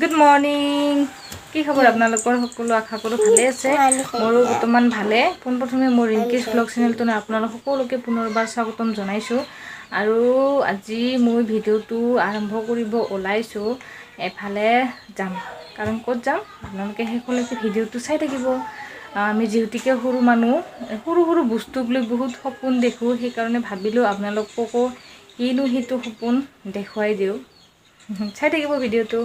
Good morning কি খবৰ আপোনালোকৰ সকলো আশা কৰো ভালে আছে মোৰো বৰ্তমান ভালে পোনপ্ৰথমে মোৰ ৰিংকিজ ব্লগ চেনেলটো আপোনালোক সকলোকে পুনৰবাৰ স্বাগতম জনাইছো আৰু আজি মই ভিডিওটো আৰম্ভ কৰিব ওলাইছো এফালে যাম কাৰণ ক'ত যাম আপোনালোকে হেকলৈকে ভিডিওটো চাই থাকিব আমি যেহেতুকে সৰু মানুহ সৰু বস্তুক লৈ বহুত সপোন দেখো সেই কাৰণে ভাবিলো আপোনালোককো কিনো হেতু সপোন দেখুৱাই দিও চাই থাকিব ভিডিওটো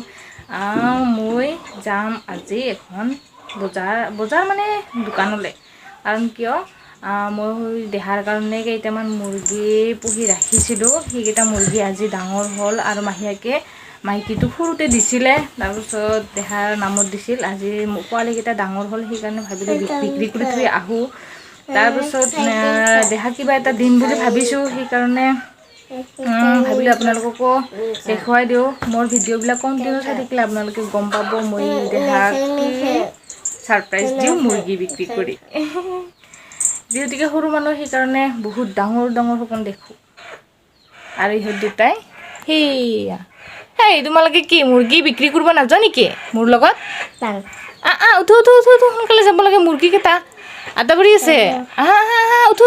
মই যাম আজি এখন বজাৰ মানে দোকানলৈ কাৰণ কিয় মই দেহাৰ কাৰণে কেইটামান মুৰ্গী পুহি ৰাখিছিলো সেইকেইটা মুৰ্গী আজি ডাঙৰ হ'ল আৰু মাহিয়াকে মাইকীটো সৰুতে দিছিলে তাৰপিছত দেহাৰ নামত দিছিল আজি পোৱালিকেইটা ডাঙৰ হ'ল সেইকাৰণে ভাবিলোঁ বিক্ৰী কৰি থৈ আহোঁ তাৰপিছত দেহা কিবা এটা দিম বুলি ভাবিছোঁ সেইকাৰণে ভাবিলোঁ আপোনালোককো দেখুৱাই দিওঁ মোৰ ভিডিঅ'বিলাক কণ্টিনিউ চাই থাকিলে আপোনালোকে গম পাব মই দেহাক ছাৰপ্ৰাইজ দিওঁ মুৰ্গী বিক্ৰী কৰি যিহেতুকে সৰু মানুহ সেইকাৰণে বহুত ডাঙৰ সপোন দেখোঁ আৰু ইহঁত দুটাই সেয়া হেই তোমালোকে কি মুৰ্গী বিক্ৰী কৰিব নাযোৱা নেকি মোৰ লগত উঠো সোনকালে যাব লাগে মুৰ্গীকেইটা আটা পৰি আছে উঠো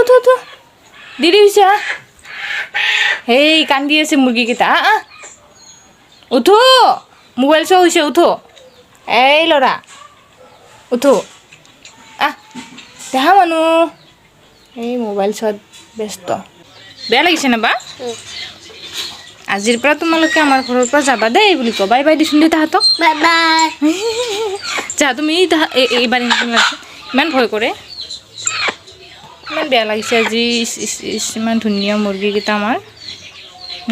দেৰি হৈছে হেই কান্দি আছে মুৰ্গীকেইটা উঠো মোবাইল চোৱা হৈছে উঠো এই ল'ৰা উঠো দেহা মানুহ এই মোবাইল চোৱাত ব্যস্ত বেয়া লাগিছে না বা আজিৰ পৰা তোমালোকে আমাৰ ঘৰৰ পৰা যাবা দেই বুলি ক বাই বাই দিছোন দেই তাহাঁতক যা তুমি এইবাৰ ইমান ভয় কৰে ইমান বেয়া লাগিছে আজি ইমান ধুনীয়া মুৰ্গীকেইটা আমাৰ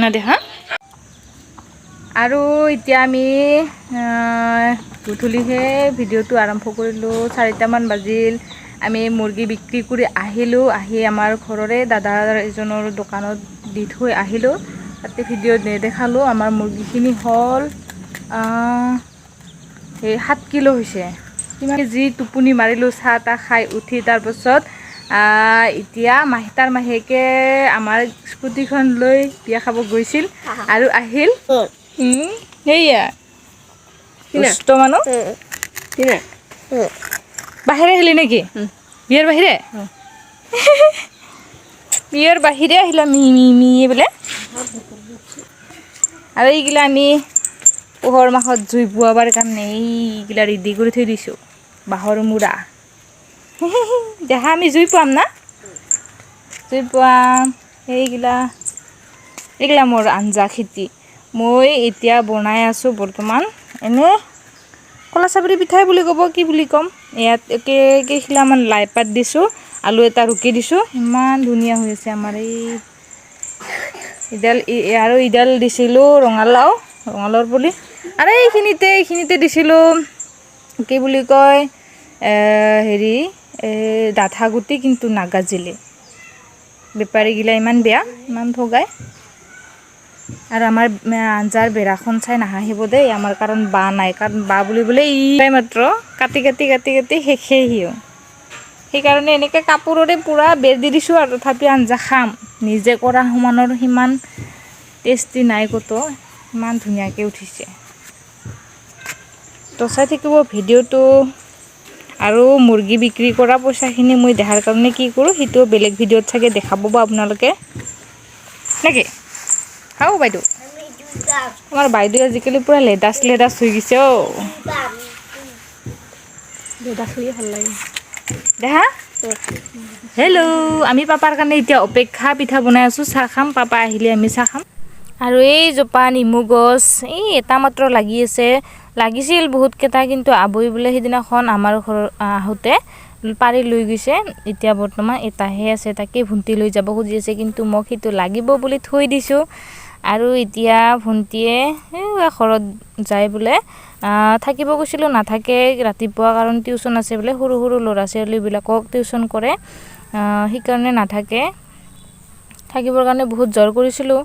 না দেহা আৰু এতিয়া আমি গধূলিহে ভিডিঅ'টো আৰম্ভ কৰিলোঁ 4টামান বাজিল আমি মুৰ্গী বিক্ৰী কৰি আহিলোঁ আহি আমাৰ ঘৰৰে দাদাৰ এজনৰ দোকানত দি থৈ আহিলোঁ তাতে ভিডিঅ' নেদেখালোঁ আমাৰ মুৰ্গীখিনি হ'ল 7 কিলো হৈছে কিমান যি টোপনি মাৰিলোঁ চাহ তাহ খাই উঠি তাৰপাছত এতিয়া তাৰ মাহীয়েকে আমাৰ স্কুটিখন লৈ বিয়া খাব গৈছিল আৰু আহিল সেয়া দুষ্ট মানুহ বাহিৰে আহিলি নেকি বিয়াৰ বাহিৰে আহিলা মি বোলে আৰু এইগিলা আমি পোহৰ মাহত জুই পোৱাবাৰ কাৰণে এইগিলা ৰেডি কৰি থৈ দিছোঁ বাঁহৰ মূৰা দেহা আমি জুই পাম না জুই পাম এইগিলা মোৰ আঞ্জা খেতি মই এতিয়া বনাই আছোঁ বৰ্তমান এনে কলা চাপৰি পিঠাই বুলি ক'ব কি বুলি ক'ম ইয়াত কেইখিলামান লাই পাত দিছোঁ আলু এটা ৰুকি দিছোঁ ইমান ধুনীয়া হৈ আছে আমাৰ ইডাল দিছিলোঁ ৰঙালাওৰ পুলি আৰু এইখিনিতে দিছিলোঁ কি বুলি কয় হেৰি ডাঠা গুটি কিন্তু নাগাজিলে বেপাৰীগিলা ইমান বেয়া ইমান ঠগায় আৰু আমাৰ আঞ্জাৰ বেৰাখন চাই নাহাঁহিব দেই আমাৰ কাৰণ বা নাই কাৰণ বা বুলিবলৈ ই মাত্ৰ কাটি শেষেই সিও সেইকাৰণে এনেকৈ কাপোৰৰে পূৰা বেৰ দি দিছোঁ আৰু তথাপি আঞ্জা খাম নিজে কৰা সমানৰ সিমান টেষ্টি নাই ক'তো ইমান ধুনীয়াকৈ উঠিছে তো চাই থাকিব ভিডিঅ'টো আৰু মুৰ্গী বিক্ৰী কৰা পইচাখিনি মই দেখাৰ কাৰণে কি কৰোঁ সেইটো বেলেগ ভিডিঅ'ত চাগে দেখা পাব আপোনালোকে নেকি খাওঁ বাইদেউ আমাৰ বাইদেউ আজিকালি পূৰা লেডাছ হৈ গৈছে লেডাছ হৈ ভাল লাগে দেহা হেল্ল' আমি পাপাৰ কাৰণে এতিয়া অপেক্ষা পিঠা বনাই আছোঁ চাহ খাম পাপা আহিলে আমি চাহ খাম আৰু এই জোপা নেমু গছ এটা মাত্ৰ লাগিছিল বহুতকেইটা কিন্তু আবৈ বোলে সিদিনাখন আমাৰ ঘৰত আহোঁতে পাৰি লৈ গৈছে এতিয়া বৰ্তমান এটাহে আছে তাকে ভণ্টি লৈ যাব খুজি আছে কিন্তু মোক সেইটো লাগিব বুলি থৈ দিছোঁ আৰু এতিয়া ভণ্টিয়ে ঘৰত যাই বোলে থাকিব গৈছিলোঁ নাথাকে ৰাতিপুৱা কাৰণ টিউশ্যন আছে বোলে সৰু ল'ৰা ছোৱালীবিলাকক টিউশ্যন কৰে সেইকাৰণে নাথাকে থাকিবৰ কাৰণে বহুত জোৰ কৰিছিলোঁ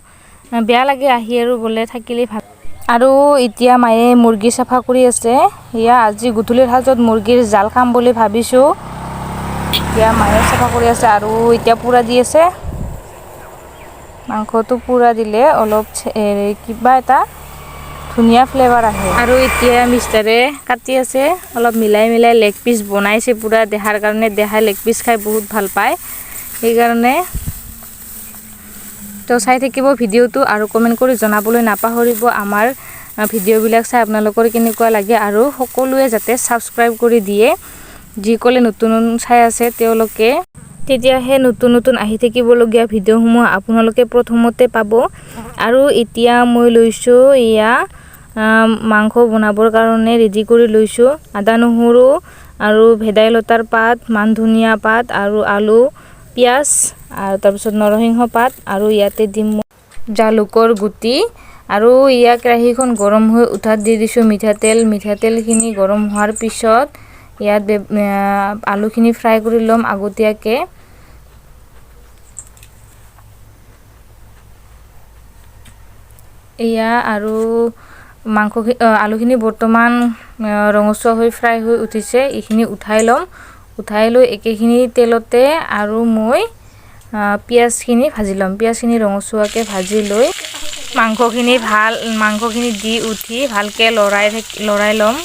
বেয়া লাগে আহি আৰু বোলে থাকিলে ভাল আৰু এতিয়া মায়ে মুৰ্গী চাফা কৰি আছে এয়া আজি গধূলিৰ সাজত মুৰ্গীৰ জাল খাম বুলি ভাবিছোঁ এতিয়া মায়ে চাফা কৰি আছে আৰু এতিয়া পুৰা দি আছে মাংসটো পুৰা দিলে অলপ কিবা এটা ধুনীয়া ফ্লেভাৰ আহে। আৰু এতিয়া মিষ্টাৰে কাটি আছে, অলপ মিলাই লেগ পিচ বনাইছে পুৰা দেহাৰ কাৰণে। দেহাই লেগ পিচ খাই বহুত ভাল পায়, সেইকাৰণে তো চাই থাকিব ভিডিঅ'টো আৰু কমেণ্ট কৰি জনাবলৈ নাপাহৰিব আমাৰ ভিডিঅ'বিলাক চাই আপোনালোকৰ কেনেকুৱা লাগে। আৰু সকলোৱে যাতে ছাবস্ক্ৰাইব কৰি দিয়ে, যিসকলে নতুন চাই আছে তেওঁলোকে, তেতিয়াহে নতুন আহি থাকিবলগীয়া ভিডিঅ'সমূহ আপোনালোকে প্ৰথমতে পাব। আৰু এতিয়া মই লৈছোঁ এয়া মাংস বনাবৰ কাৰণে ৰেডি কৰি লৈছোঁ। আদা নহৰু আৰু ভেদাইলতাৰ পাত, মান ধনিয়া পাত আৰু আলু, পিঁয়াজ আৰু তাৰপিছত নৰসিংহ পাত, আৰু ইয়াতে দিম জালুকৰ গুটি। আৰু ইয়াৰ কেৰাহীখন গৰম হৈ উঠাত দি দিছোঁ মিঠাতেলখিনি গৰম হোৱাৰ পিছত ইয়াত আলুখিনি ফ্ৰাই কৰি ল'ম আগতীয়াকৈ। এয়া আৰু আলুখিনি বৰ্তমান ৰঙচুৱা হৈ ফ্ৰাই হৈ উঠিছে। এইখিনি উঠাই ল'ম, উঠাই লৈ একেখিনি তেলতে আৰু মই পিঁয়াজখিনি ভাজি ল'ম। পিঁয়াজখিনি ৰঙচুৱাকৈ ভাজি লৈ মাংসখিনি দি উঠি ভালকৈ লৰাই ল'ম।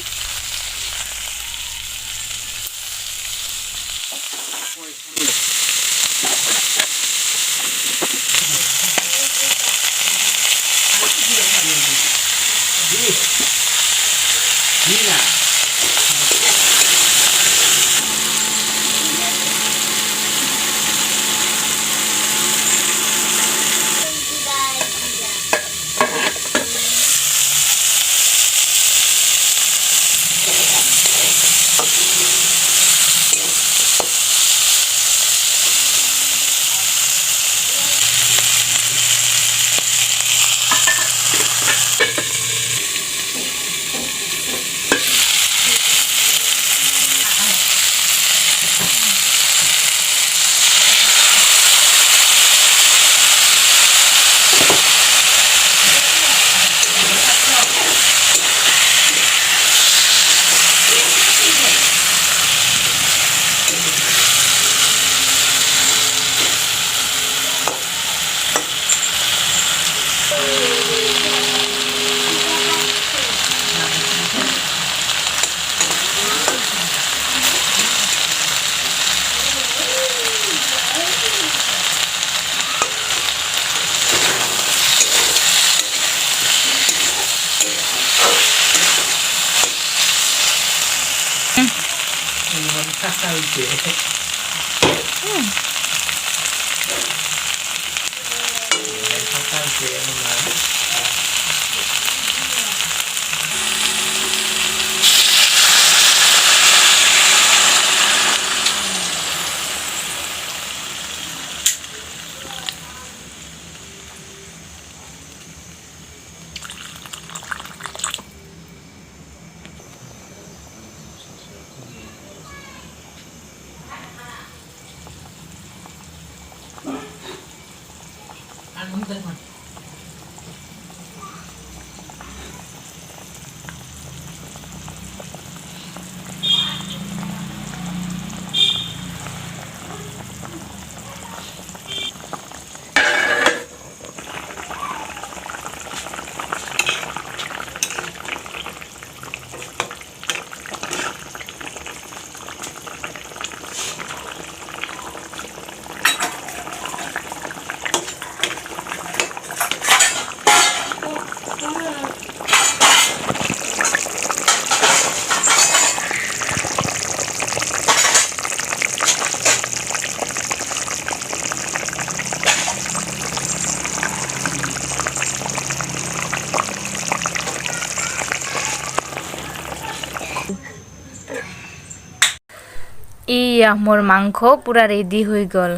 ইয়া মোৰ মাংস পুৰা ৰেডি হৈ গ'ল।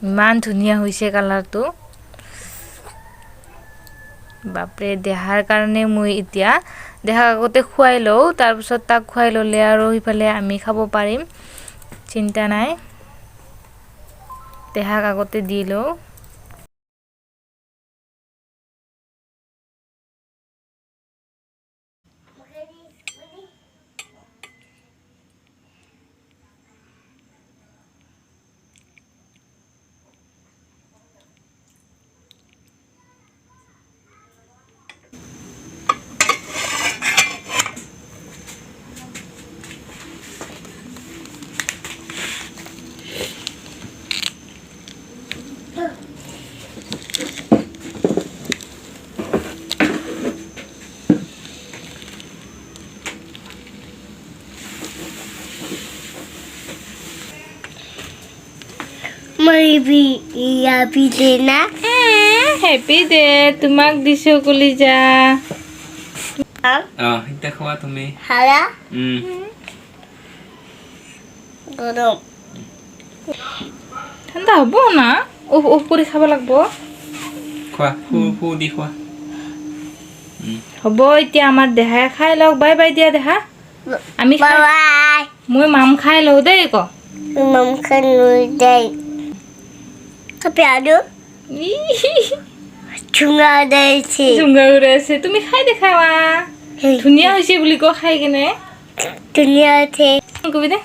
ইমান ধুনীয়া হৈছে কালাৰটো, বাপৰে। দেহাৰ কাৰণে মই এতিয়া দেহাক আগতে খুৱাই লওঁ, তাৰপিছত তাক খুৱাই ল'লে আৰু সিফালে আমি খাব পাৰিম, চিন্তা নাই। দেহাক আগতে দি লওঁ। হেপী ডে তোমাক দিছো কলিজা এতিয়া খোৱা তুমি ঠাণ্ডা হ'ব না উফ উফ কৰি খাব লাগিব খোৱা ফু দি খোৱা হ'ব এতিয়া আমাৰ দেহাই খাই লওক বাই বাই দিয়া দেহা আমি মই মাম খাই লওঁ দেই ক জুঙা উৰাই আছে তুমি খাই দেখাৱা ধুনীয়া হৈছে বুলি ক খাই কেনে ধুনীয়া কবি দে